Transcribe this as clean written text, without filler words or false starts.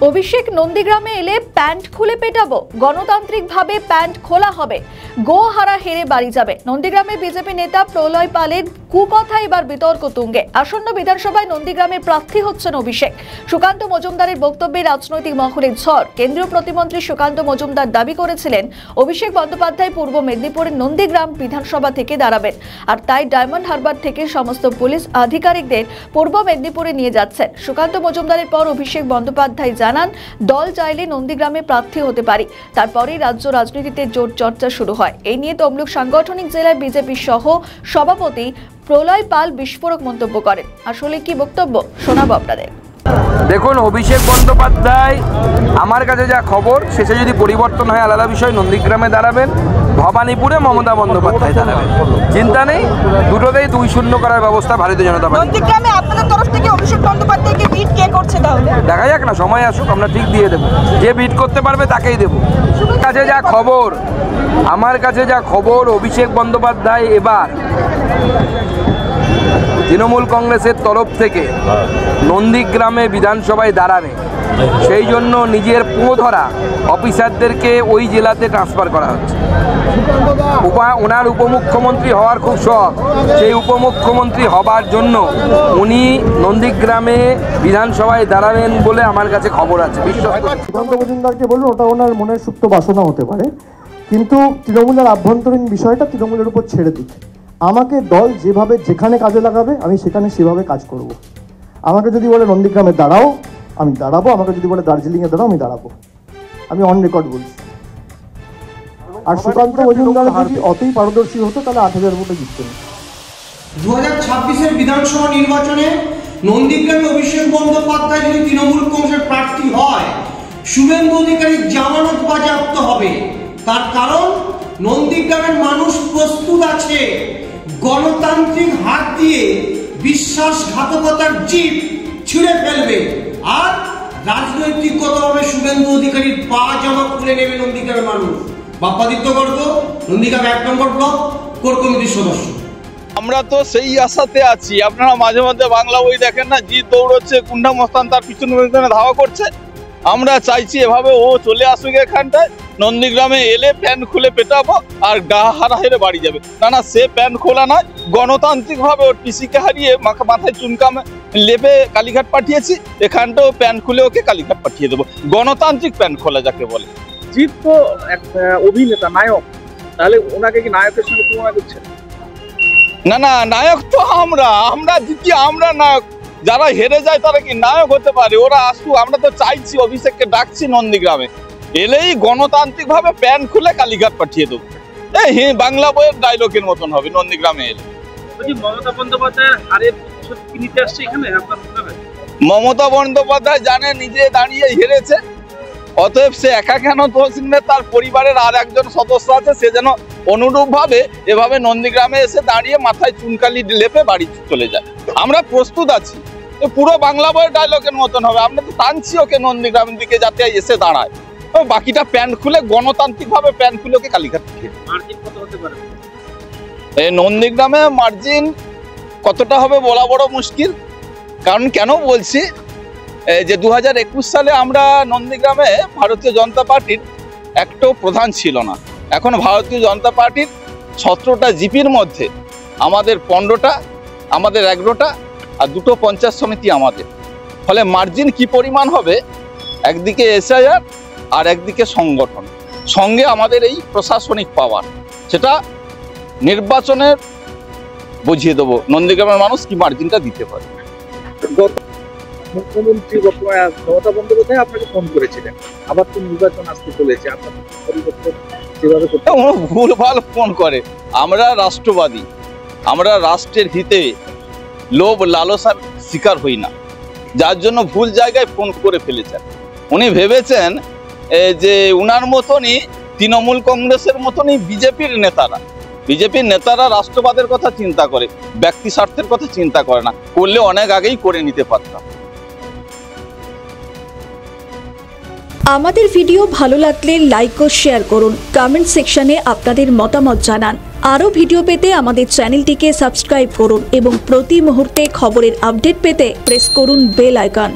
অভিষেক নন্দীগ্রামে এলে প্যান্ট খুলে পেটাবো, গণতান্ত্রিকভাবে প্যান্ট খোলা হবে, গোহারা হেরে বাড়ি যাবে। নন্দীগ্রামে বিজেপি নেতা প্রলয় পালের কুকথা এবার বিতর্ক তুঙ্গে। আসন্ন বিধানসভায় নন্দীগ্রামের প্রার্থী হচ্ছেন অভিষেক। সুকান্ত মজুমদারের বক্তব্যে রাজনৈতিক মহলে ঝড়। কেন্দ্রীয় প্রতিমন্ত্রী সুকান্ত মজুমদার দাবি করেছিলেন অভিষেক বন্দ্যোপাধ্যায় পূর্ব মেদিনীপুরের নন্দীগ্রাম বিধানসভা থেকে দাঁড়াবেন, আর তাই ডায়মন্ড হারবার থেকে সমস্ত পুলিশ আধিকারিকদের পূর্ব মেদিনীপুরে নিয়ে যাচ্ছেন। সুকান্ত মজুমদারের পর অভিষেক বন্দ্যোপাধ্যায় জানান, দল চাইলে নন্দীগ্রামে প্রার্থী হতে পারি। তারপরেই রাজ্য রাজনীতিতে জোর চর্চা শুরু হয়। এই নিয়ে তমলুক সাংগঠনিক জেলায় বিজেপি সহ সভাপতি প্রলয় পাল বিস্ফোরক মন্তব্য করেন। আসলে কি বক্তব্য শোনাবো আপনাদের। দেখুন, অভিষেক বন্দ্যোপাধ্যায় আমার কাছে যা খবর, শেষে যদি পরিবর্তন হয় আলাদা বিষয়, নন্দীগ্রামে দাঁড়াবেন, ভবানীপুরে মমতা বন্দ্যোপাধ্যায় দাঁড়াবেন। চিন্তা নেই, দুটোতেই 2-0 করার ব্যবস্থা ভারতীয় জনতা পার্টি। নন্দীগ্রামে আপনাদের তরফ থেকে অভিষেক বন্দ্যোপাধ্যায়কে বিট কে করছে তাহলে? দেখা যাক না, সময় আসুক, আমরা ঠিক দিয়ে দেবো। যে বিট করতে পারবে তাকেই দেবো। কাছে যা খবর, আমার কাছে যা খবর, অভিষেক বন্দ্যোপাধ্যায় এবার তৃণমূল কংগ্রেসের তরফ থেকে নন্দীগ্রামে বিধানসভায় দাঁড়াবে, সেই জন্য নিজের ধরা অফিসারদেরকে ওই জেলাতে ট্রান্সফার করা হচ্ছে। ওনার উপমুখ্যমন্ত্রী হওয়ার খুব শখ, সেই উপমুখ্যমন্ত্রী হবার জন্য উনি নন্দীগ্রামে বিধানসভায় দাঁড়াবেন বলে আমার কাছে খবর আছে। সুকান্ত মজুমদারকে বলুন, ওটা ওনার মনের সুপ্ত বাসনা হতে পারে, কিন্তু তৃণমূলের আভ্যন্তরীণ বিষয়টা তৃণমূলের উপর ছেড়ে দিক। আমাকে দল যেভাবে যেখানে কাজে লাগাবে আমি সেখানে সেভাবে কাজ করব। আমাকে যদি বলে নন্দীগ্রামে দাঁড়াও, আমি দাঁড়াবো। আমাকে যদি বলে দার্জিলিংয়ে দাঁড়াও, আমি দাঁড়াবো। আমি অন রেকর্ড বলছি। আর সুকান্ত মজুমদার যদি অতই পারদর্শী হতো তাহলে 8,000 ভোটে জিততেন। 2026-এর বিধানসভা নির্বাচনে নন্দীগ্রামে অভিষেক বন্দ্যোপাধ্যায় যদি তৃণমূল কংগ্রেসের প্রার্থী হয়, শুভেন্দু অধিকারীর জামানত বাজেয়াপ্ত হবে। তার কারণ, নন্দীগ্রামের মানুষ প্রস্তুত আছে গণতান্ত্রিক হাত দিয়ে বিশ্বাসঘাতকতার জিপ ছিঁড়ে ফেলবে, আর রাজনৈতিকগতভাবে শুভেন্দু অধিকারীর পা জামা খুলে নেবে নন্দীগ্রামের মানুষ। বাপ্পাদিত্য গর্গ, নন্দীগ্রাম 1 নম্বর ব্লক কোর কমিটির সদস্য। আমরা তো সেই আশাতে আছি। আপনারা মাঝে মধ্যে বাংলা বই দেখেন না, জিৎ দৌড়চ্ছে, কুন্ডা মস্তান তার পিছনে ধাওয়া করছে। আমরা চাইছি এভাবে ও চলে আসুক এখানটায়, নন্দীগ্রামে এলে প্যান্ট খুলে পেটাবো আর গা হারা হেরে বাড়ি যাবে। না, সে প্যান্ট খোলা নয়, গণতান্ত্রিকভাবে ওর পিসিকে হারিয়ে মাথায় চুনকাম লেপে কালীঘাট পাঠিয়েছি, এখানটাও প্যান্ট খুলে ওকে কালীঘাট পাঠিয়ে দেবো। গণতান্ত্রিক প্যান্ট খোলা যাকে বলে। জিৎ তো এক অভিনেতা, নায়ক, তাহলে ওনাকে কি নায়কের সঙ্গে তুলনা করছেন? না, নায়ক তো আমরা জিতি, আমরা নায়ক। যারা হেরে যায় তারা কি নায়ক হতে পারে? ওরা আসুক, আমরা তো চাইছি, অভিষেককে ডাকছি নন্দীগ্রামে, এলেই গণতান্ত্রিক ভাবে প্যান্ট খুলে কালীঘাট পাঠিয়ে দেবো। বাংলা বইয়ের ডায়লগের মতন হবে নন্দীগ্রামে এলে। মমতা বন্দ্যোপাধ্যায় হারের প্রতিশোধ কি নিতে আসছে এখানে? মমতা বন্দ্যোপাধ্যায় জানে নিজে দাঁড়িয়ে হেরেছে, অতএব সে একা কেন দোষ নেবে, তার পরিবারের আর একজন সদস্য আছে, সে যেন অনুরূপ ভাবে এভাবে নন্দীগ্রামে এসে দাঁড়িয়ে মাথায় চুনকালি লেপে বাড়ি চলে যায়। আমরা প্রস্তুত আছি, পুরো বাংলা বইয়ের ডায়লগের মতন হবে। আমরা তো টানছি ওকে নন্দীগ্রামের দিকে যাতে এসে দাঁড়ায়, বাকিটা প্যান্ট খুলে গণতান্ত্রিক ভাবে প্যান্ট খুলে ওকে কালীঘাট পাঠিয়ে। মার্জিন কত হতে পারে? এই নন্দীগ্রামে মার্জিন কতটা হবে বলা বড় মুশকিল। কারণ কেন বলছি, যে 2021 সালে আমরা নন্দীগ্রামে ভারতীয় জনতা পার্টির একটাও প্রধান ছিল না। এখন ভারতীয় জনতা পার্টির 17টা জিপির মধ্যে আমাদের 15টা, আমাদের 11টা, আর 2টো পঞ্চায়েত সমিতি আমাদের। ফলে মার্জিন কি পরিমাণ হবে, একদিকে এসআইআর আর একদিকে সংগঠন, সঙ্গে আমাদের এই প্রশাসনিক পাওয়ার, সেটা নির্বাচনের বুঝিয়ে দেবো নন্দীগ্রামের মানুষ কি মার্জিনটা দিতে পারে। মুখ্যমন্ত্রী মমতা বন্দ্যোপাধ্যায় আপনাকে ফোন করেছিলেন, আবার তো নির্বাচন আসতে চলেছে, আপনার পরিবর্তন যেভাবে ভুলভাল ফোন করে। আমরা রাষ্ট্রবাদী, আমরা রাষ্ট্রের হিতে লোভ লালসার শিকার হই না, যার জন্য ভুল জায়গায় ফোন করে ফেলেছেন। উনি ভেবেছেন যে উনার মতনই তৃণমূল কংগ্রেসের মতনই বিজেপির নেতারা রাষ্ট্রবাদের কথা চিন্তা করে, ব্যক্তি স্বার্থের কথা চিন্তা করে না, করলে অনেক আগেই করে নিতে পারতাম। আমাদের ভিডিও ভালো লাগলে লাইক ও শেয়ার করুন, কমেন্ট সেকশনে আপনাদের মতামত জানান। আরও ভিডিও পেতে আমাদের চ্যানেলটিকে সাবস্ক্রাইব করুন এবং প্রতি মুহূর্তে খবরের আপডেট পেতে প্রেস করুন বেল আইকন।